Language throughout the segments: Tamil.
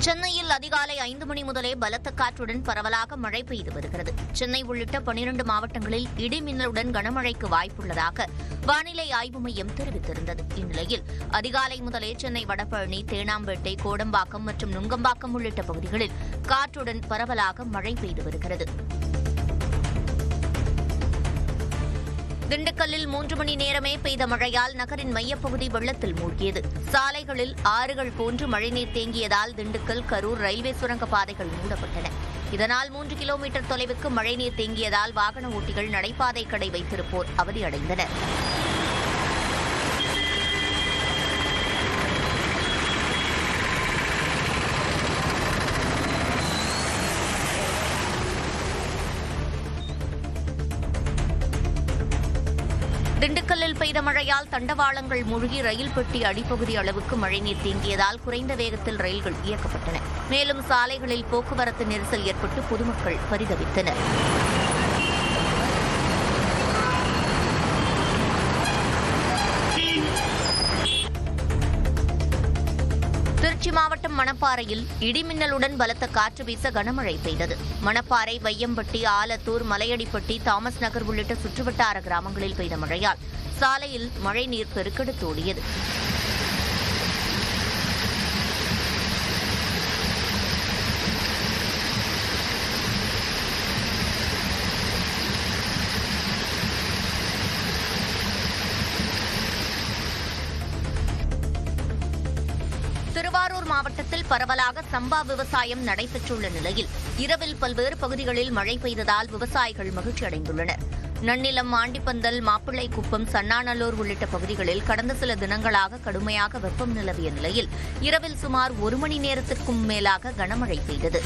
சென்னையில் அதிகாலை 5 மணி முதலே பலத்த காற்றுடன் பரவலாக மழை பெய்து வருகிறது. சென்னை உள்ளிட்ட 12 மாவட்டங்களில் இடி மின்னலுடன் கனமழைக்கு வாய்ப்புள்ளதாக வானிலை ஆய்வு மையம் தெரிவித்திருந்தது. இந்நிலையில் அதிகாலை முதலே சென்னை வடபழனி, தேனாம்பேட்டை, கோடம்பாக்கம் மற்றும் நுங்கம்பாக்கம் உள்ளிட்ட பகுதிகளில் காற்றுடன் பரவலாக மழை பெய்து வருகிறது. திண்டுக்கல்லில் 3 மணி நேரமே பெய்த மழையால் நகரின் மையப்பகுதி வெள்ளத்தில் மூழ்கியது. சாலைகளில் ஆறுகள் போன்று மழைநீர் தேங்கியதால் திண்டுக்கல், கரூர் ரயில்வே சுரங்க பாதைகள் மூடப்பட்டன. இதனால் 3 கிலோமீட்டர் தொலைவுக்கு மழைநீர் தேங்கியதால் வாகன ஓட்டிகள் நடைபாதை கடை வைத்திருப்போர் அவதியடைந்தனர். திண்டுக்கல்லில் பெய்த மழையால் தண்டவாளங்கள் மூழ்கி ரயில் பெட்டி அடிப்பகுதி அளவுக்கு மழைநீர் தேங்கியதால் குறைந்த வேகத்தில் ரயில்கள் இயக்கப்பட்டன. மேலும் சாலைகளில் போக்குவரத்து நெரிசல் ஏற்பட்டு பொதுமக்கள் பரிதவித்தனர். திருச்சி மாவட்டம் மணப்பாறையில் இடிமின்னலுடன் பலத்த காற்று வீச கனமழை பெய்தது. மணப்பாறை, வையம்பட்டி, ஆலத்தூர், மலையடிப்பட்டி, தாமஸ் நகர் உள்ளிட்ட சுற்றுவட்டார கிராமங்களில் பெய்த மழையால் சாலையில் மழைநீர் பெருக்கெடுத்தோடியது. திருவாரூர் மாவட்டத்தில் பரவலாக சம்பா விவசாயம் நடைபெற்றுள்ள நிலையில் இரவில் பல்வேறு பகுதிகளில் மழை பெய்ததால் விவசாயிகள் மகிழ்ச்சி அடைந்துள்ளனர். நன்னிலம், ஆண்டிப்பந்தல், மாப்பிள்ளைக்குப்பம், சன்னாநல்லூர் உள்ளிட்ட பகுதிகளில் கடந்த சில தினங்களாக கடுமையாக வெப்பம் நிலவிய நிலையில் இரவில் சுமார் 1 மணி நேரத்திற்கும் மேலாக கனமழை பெய்தது.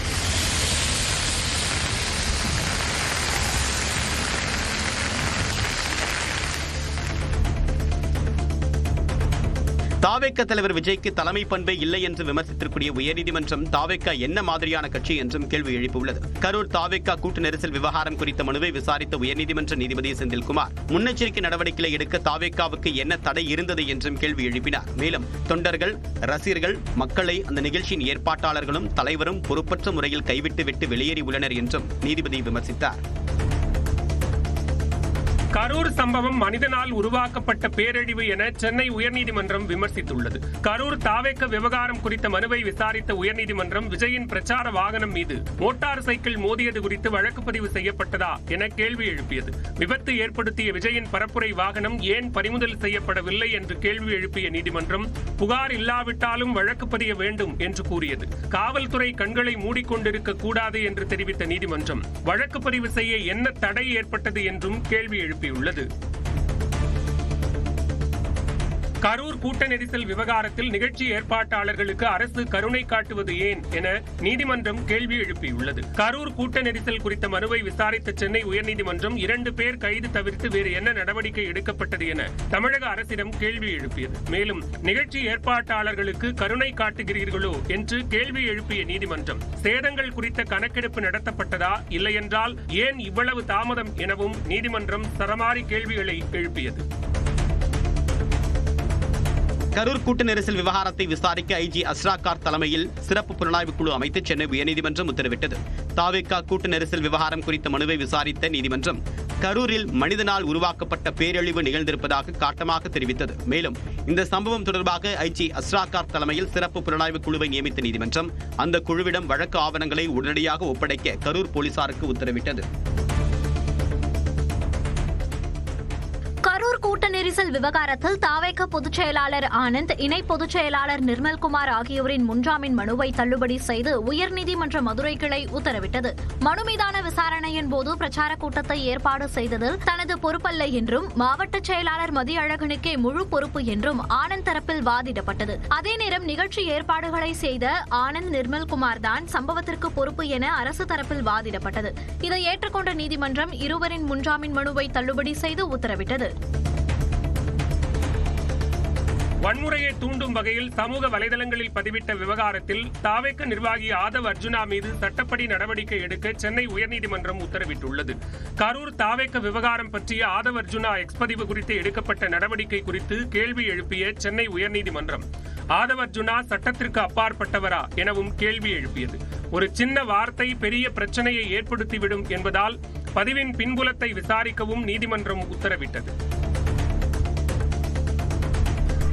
தாவேக தலைவர் விஜய்க்கு தலைமை பண்பே இல்லை என்று விமர்சித்திருக்கூடிய உயர்நீதிமன்றம் தாவேக என்ன மாதிரியான கட்சி என்றும் கேள்வி எழுப்பியுள்ளது. கரூர் தாவேக கூட்டு நெரிசல் விவகாரம் குறித்த மனுவை விசாரித்த உயர்நீதிமன்ற நீதிபதி செந்தில்குமார் முன்னெச்சரிக்கை நடவடிக்கைகளை எடுக்க தாவேகாவுக்கு என்ன தடை இருந்தது என்றும் கேள்வி எழுப்பினார். மேலும் தொண்டர்கள், ரசிகர்கள், மக்களை அந்த நிகழ்ச்சியின் ஏற்பாட்டாளர்களும் தலைவரும் பொறுப்பற்ற முறையில் கைவிட்டுவிட்டு வெளியேறி உள்ளனர் என்றும் நீதிபதி விமர்சித்தார். கரூர் சம்பவம் மனிதனால் உருவாக்கப்பட்ட பேரழிவு என சென்னை உயர்நீதிமன்றம் விமர்சித்துள்ளது. கரூர் தாவேக விவகாரம் குறித்த மனுவை விசாரித்த உயர்நீதிமன்றம் விஜயின் பிரச்சார வாகனம் மீது மோட்டார் சைக்கிள் மோதியது குறித்து வழக்கு பதிவு செய்யப்பட்டதா என கேள்வி எழுப்பியது. விபத்து ஏற்படுத்திய விஜயின் பரப்புரை வாகனம் ஏன் பறிமுதல் செய்யப்படவில்லை என்று கேள்வி எழுப்பிய நீதிமன்றம் புகார் இல்லாவிட்டாலும் வழக்கு பதிய வேண்டும் என்று கூறியது. காவல்துறை கண்களை மூடிக்கொண்டிருக்க கூடாது என்று தெரிவித்த நீதிமன்றம் வழக்கு பதிவு செய்ய என்ன தடை ஏற்பட்டது என்றும் கேள்வி எழுப்பியுள்ளது. கரூர் கூட்ட நெரிசல் விவகாரத்தில் நிகழ்ச்சி ஏற்பாட்டாளர்களுக்கு அரசு கருணை காட்டுவது ஏன் என நீதிமன்றம் கேள்வி எழுப்பியுள்ளது. கரூர் கூட்ட நெரிசல் குறித்த மனுவை விசாரித்த சென்னை உயர்நீதிமன்றம் 2 பேர் கைது தவிர்த்து வேறு என்ன நடவடிக்கை எடுக்கப்பட்டது என தமிழக அரசிடம் கேள்வி எழுப்பியது. மேலும் நிகழ்ச்சி ஏற்பாட்டாளர்களுக்கு கருணை காட்டுகிறீர்களோ என்று கேள்வி எழுப்பிய நீதிமன்றம் சேதங்கள் குறித்த கணக்கெடுப்பு நடத்தப்பட்டதா, இல்லையென்றால் ஏன் இவ்வளவு தாமதம் எனவும் நீதிமன்றம் சரமாரி கேள்விகளை எழுப்பியது. கரூர் கூட்ட நெரிசல் விவகாரத்தை விசாரிக்க ஐஜி அஸ்ராகார் தலைமையில் சிறப்பு புலனாய்வு குழு அமைத்து சென்னை உயர்நீதிமன்றம் உத்தரவிட்டது. தாவேகா கூட்ட நெரிசல் விவகாரம் குறித்த மனுவை விசாரித்த நீதிமன்றம் கரூரில் மனிதனால் உருவாக்கப்பட்ட பேரழிவு நிகழ்ந்திருப்பதாக காட்டமாக தெரிவித்தது. மேலும் இந்த சம்பவம் தொடர்பாக ஐஜி அஸ்ராகார் தலைமையில் சிறப்பு புலனாய்வு குழுவை நியமித்த நீதிமன்றம் அந்த குழுவிடம் வழக்கு ஆவணங்களை உடனடியாக ஒப்படைக்க கரூர் போலீசாருக்கு உத்தரவிட்டது. கரூர் கூட்ட நெரிசல் விவகாரத்தில் தாவேக பொதுச் செயலாளர் ஆனந்த், இணை பொதுச் செயலாளர் நிர்மல்குமார் ஆகியோரின் முன்ஜாமீன் மனுவை தள்ளுபடி செய்து உயர்நீதிமன்ற மதுரை கிளை உத்தரவிட்டது. மனு மீதான விசாரணையின் போது பிரச்சார கூட்டத்தை ஏற்பாடு செய்ததில் தனது பொறுப்பல்ல என்றும் மாவட்ட செயலாளர் மதியழகனுக்கே முழு பொறுப்பு என்றும் ஆனந்த் தரப்பில் வாதிடப்பட்டது. அதே நேரம் நிகழ்ச்சி ஏற்பாடுகளை செய்த ஆனந்த், நிர்மல்குமார் தான் சம்பவத்திற்கு பொறுப்பு என அரசு தரப்பில் வாதிடப்பட்டது. இதை ஏற்றுக்கொண்ட நீதிமன்றம் இருவரின் முன்ஜாமீன் மனுவை தள்ளுபடி செய்து உத்தரவிட்டது. வன்முறையை தூண்டும் வகையில் சமூக வலைதளங்களில் பதிவிட்ட விவகாரத்தில் தாவேக நிர்வாகி ஆதவ் அர்ஜுனா மீது சட்டப்படி நடவடிக்கை எடுக்க சென்னை உயர்நீதிமன்றம் உத்தரவிட்டுள்ளது. கரூர் தாவேக விவகாரம் பற்றிய ஆதவ் அர்ஜுனா எக்ஸ் பதிவு குறித்து எடுக்கப்பட்ட நடவடிக்கை குறித்து கேள்வி எழுப்பிய சென்னை உயர்நீதிமன்றம் ஆதவ் அர்ஜுனா சட்டத்திற்கு அப்பாற்பட்டவரா எனவும் கேள்வி எழுப்பியது. ஒரு சின்ன வார்த்தை பெரிய பிரச்சனையை ஏற்படுத்திவிடும் என்பதால் பதிவின் பின்புலத்தை விசாரிக்கவும் நீதிமன்றம் உத்தரவிட்டது.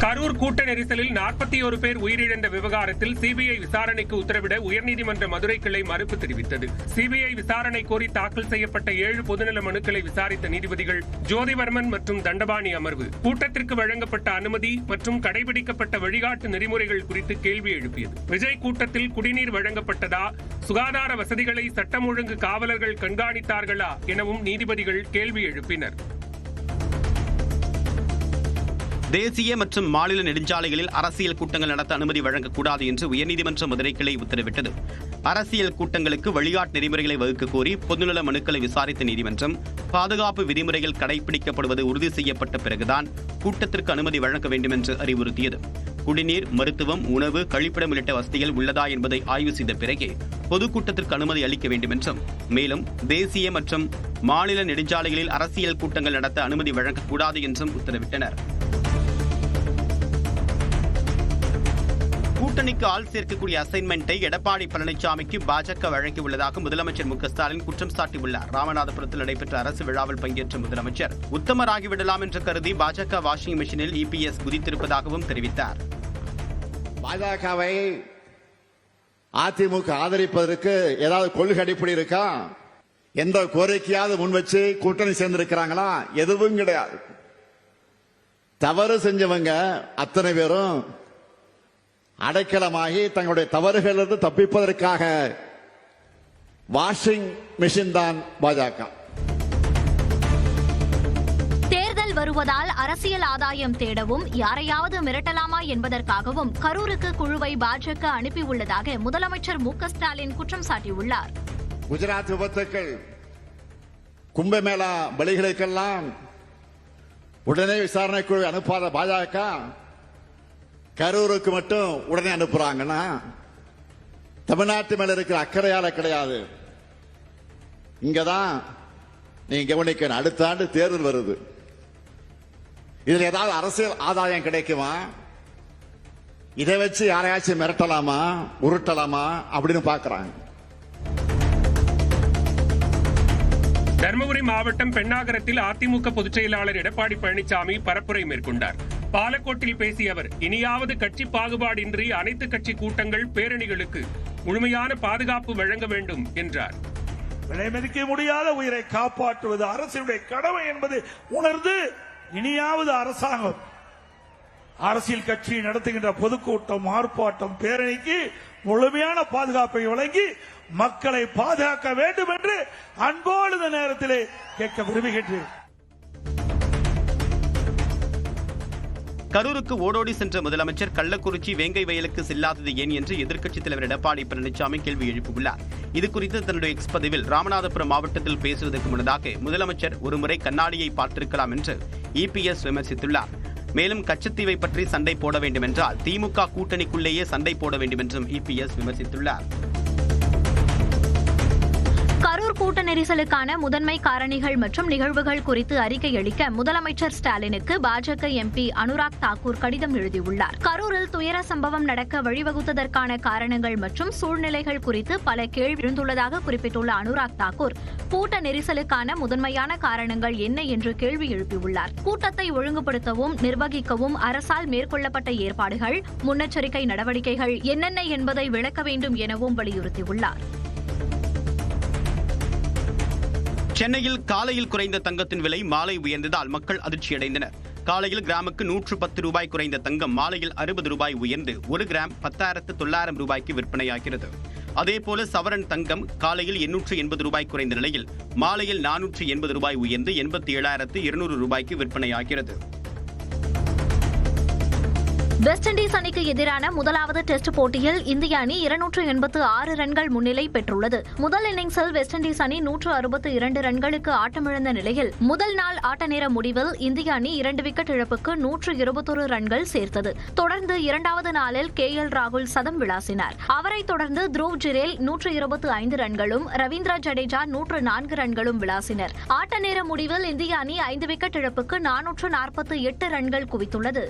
கரூர் கூட்ட நெரிசலில் 41 பேர் உயிரிழந்த விவகாரத்தில் சிபிஐ விசாரணைக்கு உத்தரவிட உயர்நீதிமன்ற மதுரை கிளை மறுப்பு தெரிவித்தது. சிபிஐ விசாரணை கோரி தாக்கல் செய்யப்பட்ட 7 பொதுநல மனுக்களை விசாரித்த நீதிபதிகள் ஜோதிவர்மன் மற்றும் தண்டபாணி அமர்வு கூட்டத்திற்கு வழங்கப்பட்ட அனுமதி மற்றும் கடைபிடிக்கப்பட்ட வழிகாட்டு நெறிமுறைகள் குறித்து கேள்வி எழுப்பியது. விஜய் கூட்டத்தில் குடிநீர் வழங்கப்பட்டதா, சுகாதார வசதிகளை சட்டம் ஒழுங்கு காவலர்கள் கண்காணித்தார்களா எனவும் நீதிபதிகள் கேள்வி எழுப்பினர். தேசிய மற்றும் மாநில நெடுஞ்சாலைகளில் அரசியல் கூட்டங்கள் நடத்த அனுமதி வழங்கக்கூடாது என்று உயர்நீதிமன்ற மதுரை கிளை உத்தரவிட்டது. அரசியல் கூட்டங்களுக்கு வழிகாட்டு நெறிமுறைகளை வகுக்க கோரி பொதுநல மனுக்களை விசாரித்த நீதிமன்றம் பாதுகாப்பு விதிமுறைகள் கடைபிடிக்கப்படுவது உறுதி செய்யப்பட்ட பிறகுதான் கூட்டத்திற்கு அனுமதி வழங்க வேண்டும் என்று அறிவுறுத்தியது. குடிநீர், மருத்துவம், உணவு, கழிப்பிடம் உள்ளிட்ட வசதிகள் உள்ளதா என்பதை ஆய்வு செய்த பிறகே பொதுக்கூட்டத்திற்கு அனுமதி அளிக்க வேண்டும் என்றும், மேலும் தேசிய மற்றும் மாநில நெடுஞ்சாலைகளில் அரசியல் கூட்டங்கள் நடத்த அனுமதி வழங்கக்கூடாது என்றும் உத்தரவிட்டனர். கூட்டணிக்கு ஆள் சேர்க்கக்கூடிய அசைன்மெண்டை எடப்பாடி பழனிசாமிக்கு பாஜக வழங்கியுள்ளதாக முதலமைச்சர் மு.க.ஸ்டாலின் குற்றம் சாட்டியுள்ளார். ராமநாதபுரத்தில் நடைபெற்ற அரசு விழாவில் பங்கேற்ற முதலமைச்சர் உத்தமராகிவிடலாம் என்று கருதி பாஜக வாஷிங் மெஷினில் இபிஎஸ் குதித்திருப்பதாகவும் தெரிவித்தார். பாஜகவை அதிமுக ஆதரிப்பதற்கு ஏதாவது கொள்கை அடிப்படை இருக்கா? எந்த கோரிக்கையாவது முன் வச்சு கூட்டணி சேர்ந்திருக்கிறாங்களா? எதுவும் கிடையாது. தவறு செஞ்சவங்க அத்தனை பேரும் அடைக்கலமாகி தங்களுடைய தவறுகளிலிருந்து தப்பிப்பதற்காக வாஷிங் மெஷின் தான் பாஜக. தேர்தல் வருவதால் அரசியல் ஆதாயம் தேடவும் யாரையாவது மிரட்டலாமா என்பதற்காகவும் கரூருக்கு குழுவை பாஜக அனுப்பியுள்ளதாக முதலமைச்சர் மு.க.ஸ்டாலின் குற்றம் சாட்டியுள்ளார். குஜராத் விபத்துக்கள், கும்பமேளா பலிகளுக்கெல்லாம் உடனே விசாரணை குழு அனுப்பாத பாஜக கரூருக்கு மட்டும் உடனே அனுப்புறாங்கன்னா தமிழ்நாட்டு மேல இருக்கிற அக்கறையால கிடையாது. இங்கதான் நீங்க கவனிக்கணும். அடுத்த ஆண்டு தேர்தல் வருது. இதுல ஏதாவது அரசியல் ஆதாயம் கிடைக்குமா? இதை வச்சு யாரையாச்சும் மிரட்டலாமா, உருட்டலாமா அப்படின்னு பாக்குறாங்க. தருமபுரி மாவட்டம் பெண்ணாகரத்தில் அதிமுக பொதுச் செயலாளர் எடப்பாடி பழனிசாமி பரப்புரை மேற்கொண்டார். பாலக்கோட்டில் பேசிய அவர், இனியாவது கட்சி பாகுபாடின்றி அனைத்து கட்சி கூட்டங்கள், பேரணிகளுக்கு முழுமையான பாதுகாப்பு வழங்க வேண்டும் என்றார். விலை மதிக்க முடியாத உயிரை காப்பாற்றுவது அரசினுடைய கடமை என்பது உணர்ந்து இனியாவது அரசாங்கம் அரசியல் கட்சி நடத்துகின்ற பொதுக்கூட்டம், ஆர்ப்பாட்டம், பேரணிக்கு முழுமையான பாதுகாப்பை வழங்கி மக்களை பாதுகாக்க வேண்டும் என்று அன்போடு இந்த நேரத்திலே கேட்க விரும்புகின்றேன். கரூருக்கு ஓடோடி சென்ற முதலமைச்சர் கள்ளக்குறிச்சி வேங்கை வயலுக்கு செல்லாதது ஏன் என்று எதிர்க்கட்சித் தலைவர் எடப்பாடி பழனிசாமி கேள்வி எழுப்பியுள்ளார். இதுகுறித்து தன்னுடைய எக்ஸ் பதிவில் ராமநாதபுரம் மாவட்டத்தில் பேசுவதற்கு முன்னதாக முதலமைச்சர் ஒருமுறை கண்ணாடியை பார்த்திருக்கலாம் என்று இபிஎஸ் விமர்சித்துள்ளார். மேலும் கச்சத்தீவை பற்றி சண்டை போட வேண்டும் என்றால் திமுக கூட்டணிக்குள்ளேயே சண்டை போட வேண்டும் என்றும் இபிஎஸ் விமர்சித்துள்ளார். கரூர் கூட்ட நெரிசலுக்கான முதன்மை காரணிகள் மற்றும் நிகழ்வுகள் குறித்து அறிக்கை அளிக்க முதலமைச்சர் ஸ்டாலினுக்கு பாஜக எம்பி அனுராக் தாக்கூர் கடிதம் எழுதியுள்ளார். கரூரில் துயர சம்பவம் நடக்க வழிவகுத்ததற்கான காரணங்கள் மற்றும் சூழ்நிலைகள் குறித்து பல கேள்வி எழுந்துள்ளதாக குறிப்பிட்டுள்ள அனுராக் தாக்கூர், கூட்ட நெரிசலுக்கான முதன்மையான காரணங்கள் என்ன என்று கேள்வி எழுப்பியுள்ளார். கூட்டத்தை ஒழுங்குபடுத்தவும் நிர்வகிக்கவும் அரசால் மேற்கொள்ளப்பட்ட ஏற்பாடுகள், முன்னெச்சரிக்கை நடவடிக்கைகள் என்னென்ன என்பதை விளக்க வேண்டும் எனவும் வலியுறுத்தியுள்ளார். சென்னையில் காலையில் குறைந்த தங்கத்தின் விலை மாலை உயர்ந்ததால் மக்கள் அதிர்ச்சியடைந்தனர். காலையில் கிராமுக்கு 110 ரூபாய் குறைந்த தங்கம் மாலையில் 60 ரூபாய் உயர்ந்து 1 கிராம் 10,900 ரூபாய்க்கு விற்பனையாகிறது. அதேபோல சவரன் தங்கம் காலையில் 880 ரூபாய் குறைந்த நிலையில் மாலையில் 480 ரூபாய் உயர்ந்து 87,200 ரூபாய்க்கு விற்பனையாகிறது. வெஸ்ட் இண்டீஸ் அணிக்கு எதிரான முதலாவது டெஸ்ட் போட்டியில் இந்திய அணி 286 ரன்கள் முன்னிலை பெற்றுள்ளது. முதல் இன்னிங்ஸில் வெஸ்ட் இண்டீஸ் அணி 162 ரன்களுக்கு ஆட்டமிழந்த நிலையில் முதல் நாள் ஆட்ட நேர முடிவில் இந்திய அணி 2 விக்கெட் இழப்புக்கு 121 ரன்கள் சேர்த்தது. தொடர்ந்து இரண்டாவது நாளில் KL ராகுல் சதம் விளாசினார். அவரைத் தொடர்ந்து த்ருவ் ஜுரேல் 125 ரன்களும், ரவீந்திர ஜடேஜா 104 ரன்களும் விளாசினர். ஆட்ட நேர முடிவில் இந்திய அணி 5 விக்கெட் இழப்புக்கு 448 ரன்கள் குவித்துள்ளது.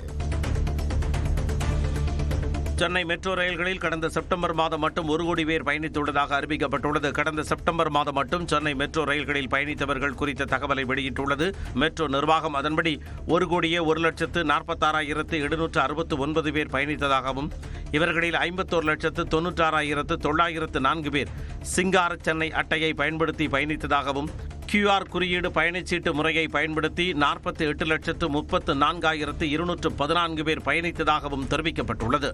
சென்னை மெட்ரோ ரயில்களில் கடந்த செப்டம்பர் மாதம் மட்டும் 1 கோடி பேர் பயணித்துள்ளதாக அறிவிக்கப்பட்டுள்ளது. கடந்த செப்டம்பர் மாதம் மட்டும் சென்னை மெட்ரோ ரயில்களில் பயணித்தவர்கள் குறித்த தகவலை வெளியிட்டுள்ளது மெட்ரோ நிர்வாகம். அதன்படி 1,01,46,769 பேர் பயணித்ததாகவும் இவர்களில் 51,96,904 பேர் சிங்கார சென்னை அட்டையை பயன்படுத்தி பயணித்ததாகவும் QR குறியீடு பயணச்சீட்டு முறையை பயன்படுத்தி 48,34,214 பேர் பயணித்ததாகவும் தெரிவிக்கப்பட்டுள்ளது.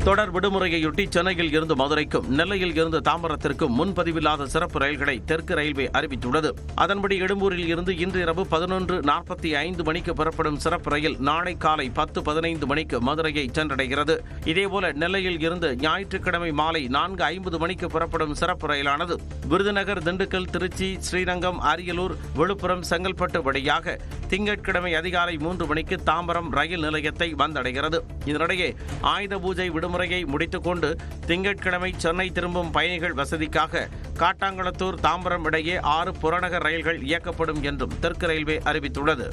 தொடர் விடுமுறையொட்டி சென்னையில் இருந்து மதுரைக்கும் நெல்லையில் இருந்து தாம்பரத்திற்கும் முன்பதிவில்லாத சிறப்பு ரயில்களை தெற்கு ரயில்வே அறிவித்துள்ளது. அதன்படி எழும்பூரில் இருந்து இன்று இரவு 11:45 மணிக்கு புறப்படும் சிறப்பு ரயில் நாளை காலை 10:15 மணிக்கு மதுரையை சென்றடைகிறது. இதேபோல நெல்லையில் இருந்து ஞாயிற்றுக்கிழமை மாலை 4:50 மணிக்கு புறப்படும் சிறப்பு ரயிலானது விருதுநகர், திண்டுக்கல், திருச்சி, ஸ்ரீரங்கம், அரியலூர், விழுப்புரம், செங்கல்பட்டு வழியாக திங்கட்கிழமை அதிகாலை 3 மணிக்கு தாம்பரம் ரயில் நிலையத்தை வந்தடைகிறது. இதனிடையே ஆயுத பூஜை விடுமுறையை முடித்துக் கொண்டு திங்கட்கிழமை சென்னை திரும்பும் பயணிகள் வசதிக்காக காட்டாங்குளத்தூர், தாம்பரம் இடையே 6 புறநகர் ரயில்கள் இயக்கப்படும் என்றும் தெற்கு ரயில்வே அறிவித்துள்ளது.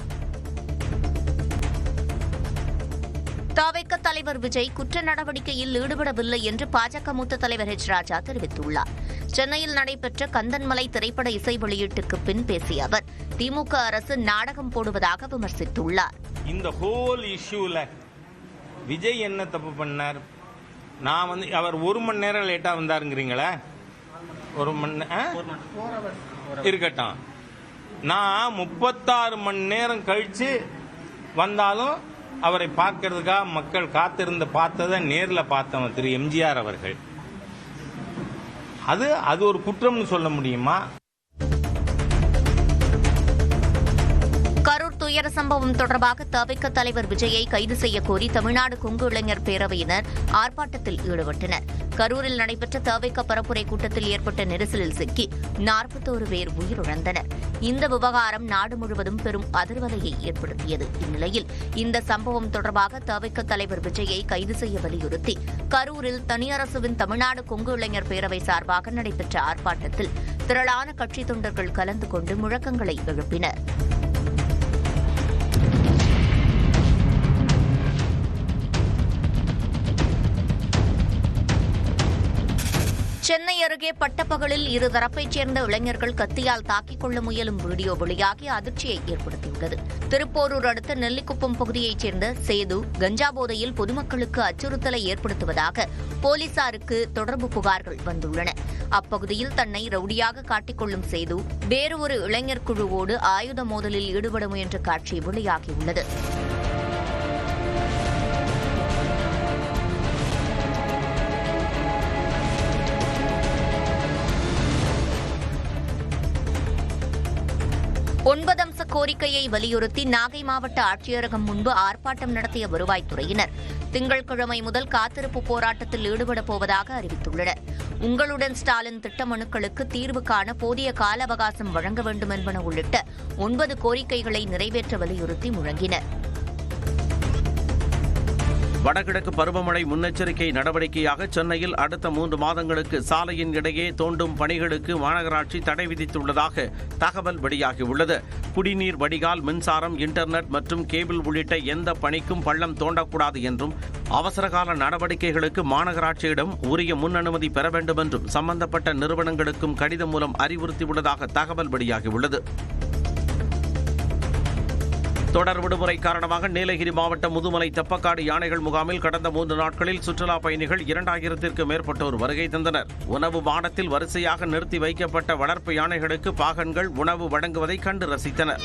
தவிக தலைவர் விஜய் குற்ற நடவடிக்கையில் ஈடுபடவில்லை என்று பாஜக மூத்த தலைவர் H. ராஜா தெரிவித்துள்ளார். சென்னையில் நடைபெற்ற கந்தன்மலை திரைப்பட இசை வெளியீட்டுக்கு பின் பேசிய அவர் திமுக அரசு நாடகம் போடுவதாக விமர்சித்துள்ளார். இந்த ஹோல் இஷ்யூல விஜய் என்ன தப்பு பண்ணார்? நான் அவர் 1 மணி நேரம் லேட்டா வந்தாருங்கிறீங்களா? 1 மணி இருக்கட்டும். நான் 36 மணி நேரம் கழிச்சு வந்தாலும் அவரை பார்க்கறதுக்காக மக்கள் காத்திருந்து பார்த்ததை நேரில் பார்த்தவன் திரு எம்ஜிஆர் அவர்கள். அது ஒரு குற்றம்னு சொல்ல முடியுமா? கரூர் துயர சம்பவம் தொடர்பாக தவிக தலைவர் விஜயை கைது செய்ய கோரி தமிழ்நாடு கொங்கு இளைஞர் பேரவையினர் ஆர்ப்பாட்டத்தில் ஈடுபட்டனர். கரூரில் நடைபெற்ற தவிக பரப்புரை கூட்டத்தில் ஏற்பட்ட நெரிசலில் சிக்கி 41 பேர் உயிரிழந்தனர். இந்த விவகாரம் நாடு முழுவதும் பெரும் அதிர்வலையை ஏற்படுத்தியது. இந்நிலையில் இந்த சம்பவம் தொடர்பாக தவிக தலைவர் விஜயை கைது செய்ய வலியுறுத்தி கரூரில் தனியரசுவின் தமிழ்நாடு கொங்கு இளைஞர் பேரவை சார்பாக நடைபெற்ற ஆர்ப்பாட்டத்தில் திரளான கட்சித் தொண்டர்கள் கலந்து கொண்டு முழக்கங்களை எழுப்பினர். சென்னை அருகே பட்டப்பகலில் இருதரப்பைச் சேர்ந்த இளைஞர்கள் கத்தியால் தாக்கிக் கொள்ள முயலும் வீடியோ வெளியாகி அதிர்ச்சியை ஏற்படுத்தியுள்ளது. திருப்போரூர் அடுத்த நெல்லிக்குப்பம் பகுதியைச் சேர்ந்த சேது கஞ்சா போதையில் பொதுமக்களுக்கு அச்சுறுத்தலை ஏற்படுத்துவதாக போலீசாருக்கு தொடர்பு புகார்கள் வந்துள்ளன. அப்பகுதியில் தன்னை ரவுடியாக காட்டிக்கொள்ளும் சேது வேறு ஒரு இளைஞர் குழுவோடு ஆயுத மோதலில் ஈடுபட முயன்ற காட்சி வெளியாகியுள்ளது. ஒன்பதம்ச கோரிக்கையை வலியுறுத்தி நாகை மாவட்ட ஆட்சியரகம் முன்பு ஆர்ப்பாட்டம் நடத்திய வருவாய்த்துறையினர் திங்கட்கிழமை முதல் காத்திருப்பு போராட்டத்தில் ஈடுபடப் போவதாக அறிவித்துள்ளனர். உங்களுடன் ஸ்டாலின் திட்ட மனுக்களுக்கு தீர்வு காண போதிய கால அவகாசம் வழங்க வேண்டும் என்பன உள்ளிட்ட 9 கோரிக்கைகளை நிறைவேற்ற வலியுறுத்தி முழங்கினர். வடகிழக்கு பருவமழை முன்னெச்சரிக்கை நடவடிக்கையாக சென்னையில் அடுத்த 3 மாதங்களுக்கு சாலையின் இடையே தோண்டும் பணிகளுக்கு மாநகராட்சி தடை விதித்துள்ளதாக தகவல் வெளியாகியுள்ளது. குடிநீர் வடிகால், மின்சாரம், இன்டர்நெட் மற்றும் கேபிள் உள்ளிட்ட எந்த பணிக்கும் பள்ளம் தோண்டக்கூடாது என்றும் அவசரகால நடவடிக்கைகளுக்கு மாநகராட்சியிடம் உரிய முன் அனுமதி பெற வேண்டும் என்றும் சம்பந்தப்பட்ட நிறுவனங்களுக்கும் கடிதம் மூலம் அறிவுறுத்தியுள்ளதாக தகவல் வெளியாகியுள்ளது. தொடர் விடுமுறை காரணமாக நீலகிரி மாவட்டம் முதுமலை தெப்பக்காடு யானைகள் முகாமில் கடந்த 3 நாட்களில் சுற்றுலா பயணிகள் 2000த்திற்கும் மேற்பட்டோர் வருகை தந்தனர். உணவு மாடத்தில் வரிசையாக நிறுத்தி வைக்கப்பட்ட வளர்ப்பு யானைகளுக்கு பாகன்கள் உணவு வழங்குவதை கண்டு ரசித்தனர்.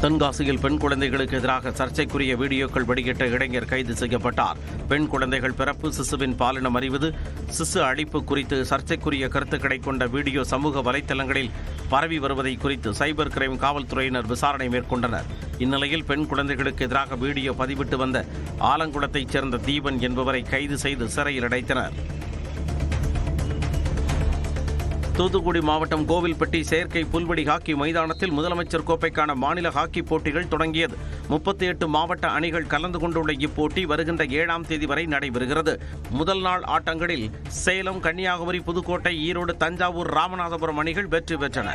தென்காசியில் பெண் குழந்தைகளுக்கு எதிராக சர்ச்சைக்குரிய வீடியோக்கள் வெளியிட்ட இளைஞர் கைது செய்யப்பட்டார். பெண் குழந்தைகள் பிறப்பு, சிசுவின் பாலினம் அறிவது, சிசு அழிப்பு குறித்து சர்ச்சைக்குரிய கருத்துக்களை கொண்ட வீடியோ சமூக வலைதளங்களில் பரவி வருவதை குறித்து சைபர் கிரைம் காவல்துறையினர் விசாரணை மேற்கொண்டனர். இந்நிலையில் பெண் குழந்தைகளுக்கு எதிராக வீடியோ பதிவிட்டு வந்த ஆலங்குளத்தைச் சேர்ந்த தீபன் என்பவரை கைது செய்து சிறையில் அடைத்தனர். தூத்துக்குடி மாவட்டம் கோவில்பட்டி செயற்கை புல்வெளி ஹாக்கி மைதானத்தில் முதலமைச்சர் கோப்பைக்கான மாநில ஹாக்கி போட்டிகள் தொடங்கியது. 38 மாவட்ட அணிகள் கலந்து கொண்டுள்ள இப்போட்டி வருகின்ற 7ஆம் தேதி வரை நடைபெறுகிறது. முதல் நாள் ஆட்டங்களில் சேலம், கன்னியாகுமரி, புதுக்கோட்டை, ஈரோடு, தஞ்சாவூர், ராமநாதபுரம் அணிகள் வெற்றி பெற்றன.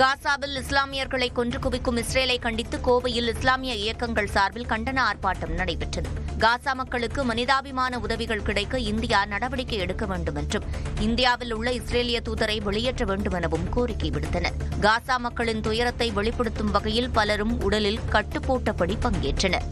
காசாவில் இஸ்லாமியர்களை கொன்று குவிக்கும் இஸ்ரேலை கண்டித்து கோவையில் இஸ்லாமிய இயக்கங்கள் சார்பில் கண்டன ஆர்ப்பாட்டம் நடைபெற்றது. காசா மக்களுக்கு மனிதாபிமான உதவிகள் கிடைக்க இந்தியா நடவடிக்கை எடுக்க வேண்டும் என்றும் இந்தியாவில் உள்ள இஸ்ரேலிய தூதரை வெளியேற்ற வேண்டும் எனவும் கோரிக்கை விடுத்தனர். காசா மக்களின் துயரத்தை வெளிப்படுத்தும் வகையில் பலரும் உடலில் கட்டுப்போட்டபடி பங்கேற்றனர்.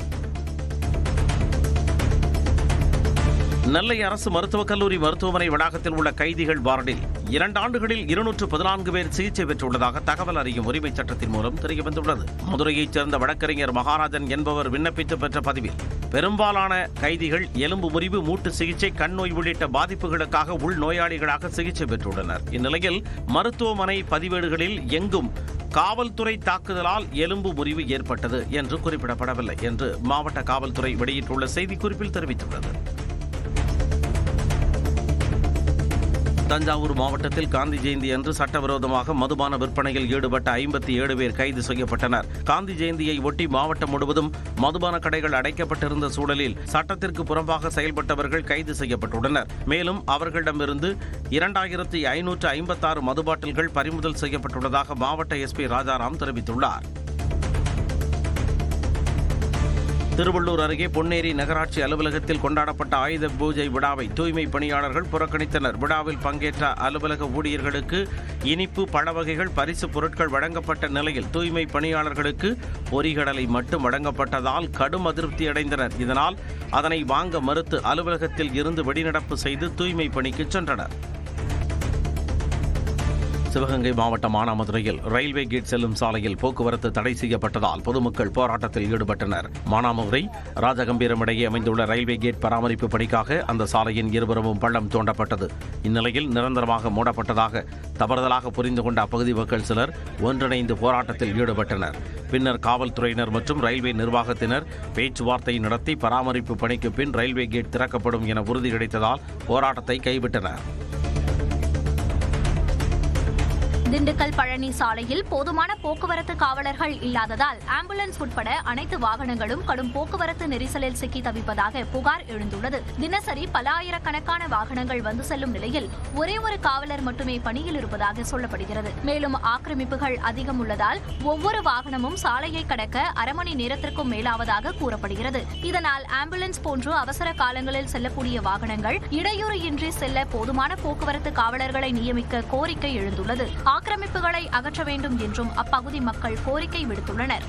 நெல்லை அரசு மருத்துவக் கல்லூரி மருத்துவமனை வளாகத்தில் உள்ள கைதிகள் வார்டில் 2 ஆண்டுகளில் 214 பேர் சிகிச்சை பெற்றுள்ளதாக தகவல் அறியும் உரிமை சட்டத்தின் மூலம் தெரியவந்துள்ளது. மதுரையைச் சேர்ந்த வழக்கறிஞர் மகாராஜன் என்பவர் விண்ணப்பித்து பெற்ற பதிவில் பெரும்பாலான கைதிகள் எலும்பு முறிவு, மூட்டு சிகிச்சை, கண் நோய் உள்ளிட்ட பாதிப்புகளுக்காக உள்நோயாளிகளாக சிகிச்சை பெற்றுள்ளனர். இந்நிலையில் மருத்துவமனை பதிவேடுகளில் எங்கும் காவல்துறை தாக்குதலால் எலும்பு முறிவு ஏற்பட்டது என்று குறிப்பிடப்படவில்லை என்று மாவட்ட காவல்துறை வெளியிட்டுள்ள செய்திக்குறிப்பில் தெரிவித்துள்ளது. தஞ்சாவூர் மாவட்டத்தில் காந்தி ஜெயந்தி அன்று சட்டவிரோதமாக மதுபான விற்பனையில் ஈடுபட்ட 57 பேர் கைது செய்யப்பட்டனர். காந்தி ஜெயந்தியை ஒட்டி மாவட்டம் முழுவதும் மதுபான கடைகள் அடைக்கப்பட்டிருந்த சூழலில் சட்டத்திற்கு புறம்பாக செயல்பட்டவர்கள் கைது செய்யப்பட்டுள்ளனர். மேலும் அவர்களிடமிருந்து 2556 மது பாட்டில்கள் பறிமுதல் செய்யப்பட்டுள்ளதாக மாவட்ட எஸ்பி ராஜாராம் தெரிவித்துள்ளார். திருவள்ளூர் அருகே பொன்னேரி நகராட்சி அலுவலகத்தில் கொண்டாடப்பட்ட ஆயுத பூஜை விழாவை தூய்மை பணியாளர்கள் புறக்கணித்தனர். விழாவில் பங்கேற்ற அலுவலக ஊழியர்களுக்கு இனிப்பு, பழ வகைகள், பரிசு பொருட்கள் வழங்கப்பட்ட நிலையில் தூய்மை பணியாளர்களுக்கு பொரிகடலை மட்டும் வழங்கப்பட்டதால் கடும் அதிருப்தி அடைந்தனர். இதனால் அதனை வாங்க மறுத்து அலுவலகத்தில் இருந்து வெளிநடப்பு செய்து தூய்மை பணிக்கு சென்றனர். சிவகங்கை மாவட்டம் மானாமதுரையில் ரயில்வே கேட் செல்லும் சாலையில் போக்குவரத்து தடை செய்யப்பட்டதால் பொதுமக்கள் போராட்டத்தில் ஈடுபட்டனர். மானாமதுரை ராஜகம்பீரம் இடையே அமைந்துள்ள ரயில்வே கேட் பராமரிப்பு பணிக்காக அந்த சாலையின் இருபுறமும் பள்ளம் தோண்டப்பட்டது. இந்நிலையில் நிரந்தரமாக மூடப்பட்டதாக தவறுதலாக புரிந்து கொண்ட அப்பகுதி மக்கள் சிலர் ஒன்றிணைந்து போராட்டத்தில் ஈடுபட்டனர். பின்னர் காவல்துறையினர் மற்றும் ரயில்வே நிர்வாகத்தினர் பேச்சுவார்த்தை நடத்தி பராமரிப்பு பணிக்கு பின் ரயில்வே கேட் திறக்கப்படும் என உறுதி கிடைத்ததால் போராட்டத்தை கைவிட்டனர். திண்டுக்கல் பழனி சாலையில் போதுமான போக்குவரத்து காவலர்கள் இல்லாததால் ஆம்புலன்ஸ் உட்பட அனைத்து வாகனங்களும் கடும் போக்குவரத்து நெரிசலில் சிக்கி தவிப்பதாக புகார் எழுந்துள்ளது. தினசரி பல ஆயிரக்கணக்கான வாகனங்கள் வந்து செல்லும் நிலையில் ஒரே ஒரு காவலர் மட்டுமே பணியில் இருப்பதாக சொல்லப்படுகிறது. மேலும் ஆக்கிரமிப்புகள் அதிகம் உள்ளதால் ஒவ்வொரு வாகனமும் சாலையை கடக்க அரை மணி நேரத்திற்கும் மேலாவதாக கூறப்படுகிறது. இதனால் ஆம்புலன்ஸ் போன்று அவசர காலங்களில் செல்லக்கூடிய வாகனங்கள் இடையூறு இன்றி செல்ல போதுமான போக்குவரத்து காவலர்களை நியமிக்க கோரிக்கை எழுந்துள்ளது. ஆக்கிரமிப்புகளை அகற்ற வேண்டும் என்றும் அப்பகுதி மக்கள் கோரிக்கை விடுத்துள்ளனர்.